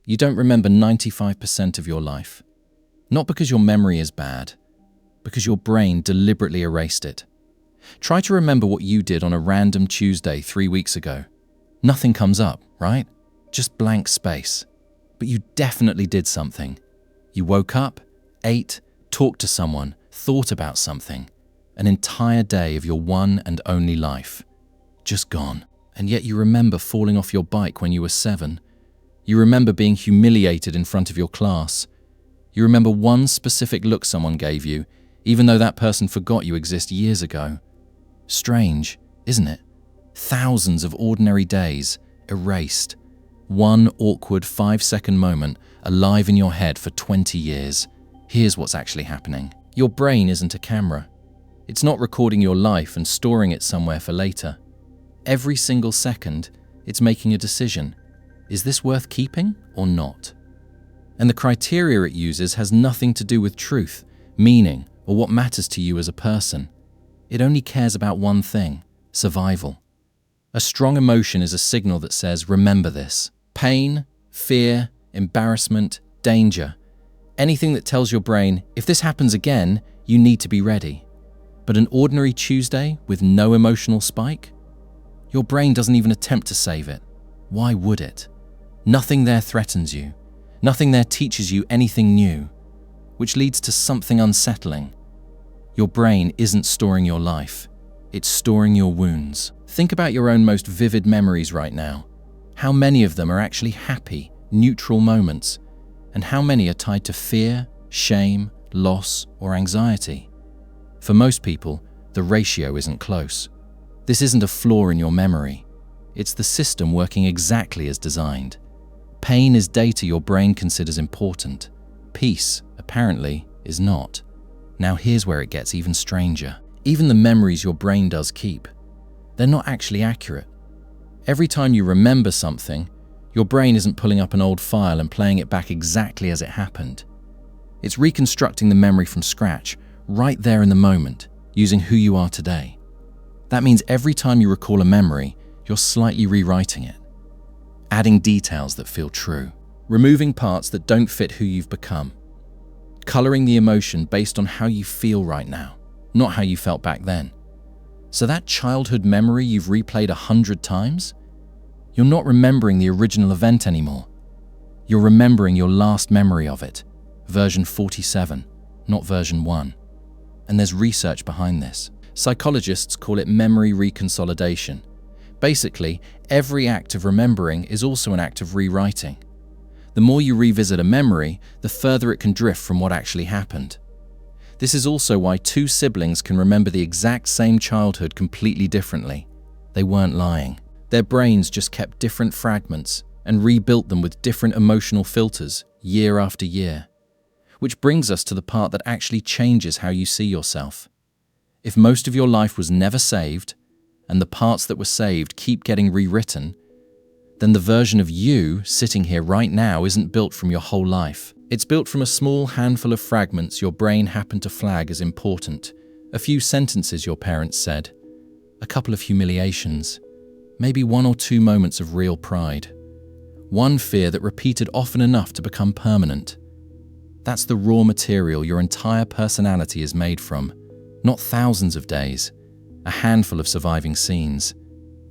You don't remember 95% of your life. Not because your memory is bad, because your brain deliberately erased it. Try to remember what you did on a random Tuesday 3 weeks ago. Nothing comes up, right? Just blank space. But you definitely did something. You woke up, ate, talked to someone, thought about something. An entire day of your one and only life. Just gone. And yet you remember falling off your bike when you were 7. You remember being humiliated in front of your class. You remember one specific look someone gave you, even though that person forgot you exist years ago. Strange, isn't it? Thousands of ordinary days, erased. One awkward 5-second moment, alive in your head for 20 years. Here's what's actually happening. Your brain isn't a camera. It's not recording your life and storing it somewhere for later. Every single second, it's making a decision. Is this worth keeping or not? And the criteria it uses has nothing to do with truth, meaning, or what matters to you as a person. It only cares about one thing: survival. A strong emotion is a signal that says, remember this. Pain, fear, embarrassment, danger. Anything that tells your brain, if this happens again, you need to be ready. But an ordinary Tuesday with no emotional spike? Your brain doesn't even attempt to save it. Why would it? Nothing there threatens you. Nothing there teaches you anything new, which leads to something unsettling. Your brain isn't storing your life. It's storing your wounds. Think about your own most vivid memories right now. How many of them are actually happy, neutral moments? And how many are tied to fear, shame, loss, or anxiety? For most people, the ratio isn't close. This isn't a flaw in your memory. It's the system working exactly as designed. Pain is data your brain considers important. Peace, apparently, is not. Now here's where it gets even stranger. Even the memories your brain does keep, they're not actually accurate. Every time you remember something, your brain isn't pulling up an old file and playing it back exactly as it happened. It's reconstructing the memory from scratch, right there in the moment, using who you are today. That means every time you recall a memory, you're slightly rewriting it, adding details that feel true, removing parts that don't fit who you've become, coloring the emotion based on how you feel right now, not how you felt back then. So that childhood memory you've replayed 100 times, you're not remembering the original event anymore. You're remembering your last memory of it, version 47, not version 1. And there's research behind this. Psychologists call it memory reconsolidation. Basically, every act of remembering is also an act of rewriting. The more you revisit a memory, the further it can drift from what actually happened. This is also why two siblings can remember the exact same childhood completely differently. They weren't lying. Their brains just kept different fragments and rebuilt them with different emotional filters year after year. Which brings us to the part that actually changes how you see yourself. If most of your life was never saved, and the parts that were saved keep getting rewritten, then the version of you sitting here right now isn't built from your whole life. It's built from a small handful of fragments your brain happened to flag as important, a few sentences your parents said, a couple of humiliations, maybe 1 or 2 moments of real pride, one fear that repeated often enough to become permanent. That's the raw material your entire personality is made from, not thousands of days, a handful of surviving scenes.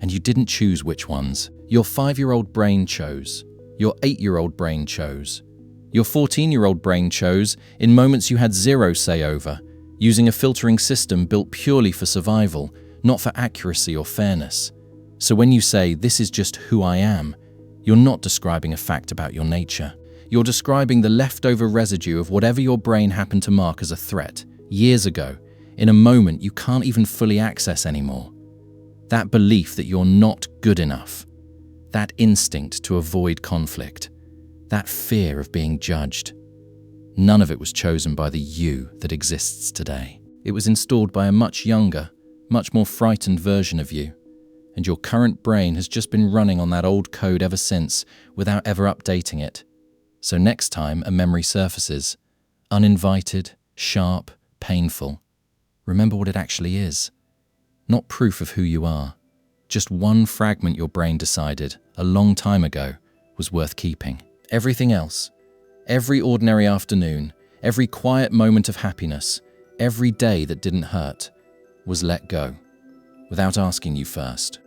And you didn't choose which ones. Your 5-year-old brain chose. Your 8-year-old brain chose. Your 14-year-old brain chose in moments you had zero say over, using a filtering system built purely for survival, not for accuracy or fairness. So when you say, "This is just who I am," you're not describing a fact about your nature. You're describing the leftover residue of whatever your brain happened to mark as a threat, years ago, in a moment you can't even fully access anymore. That belief that you're not good enough, that instinct to avoid conflict, that fear of being judged. None of it was chosen by the you that exists today. It was installed by a much younger, much more frightened version of you, and your current brain has just been running on that old code ever since without ever updating it. So next time a memory surfaces, uninvited, sharp, painful, remember what it actually is. Not proof of who you are, just one fragment your brain decided, a long time ago, was worth keeping. Everything else, every ordinary afternoon, every quiet moment of happiness, every day that didn't hurt, was let go, without asking you first.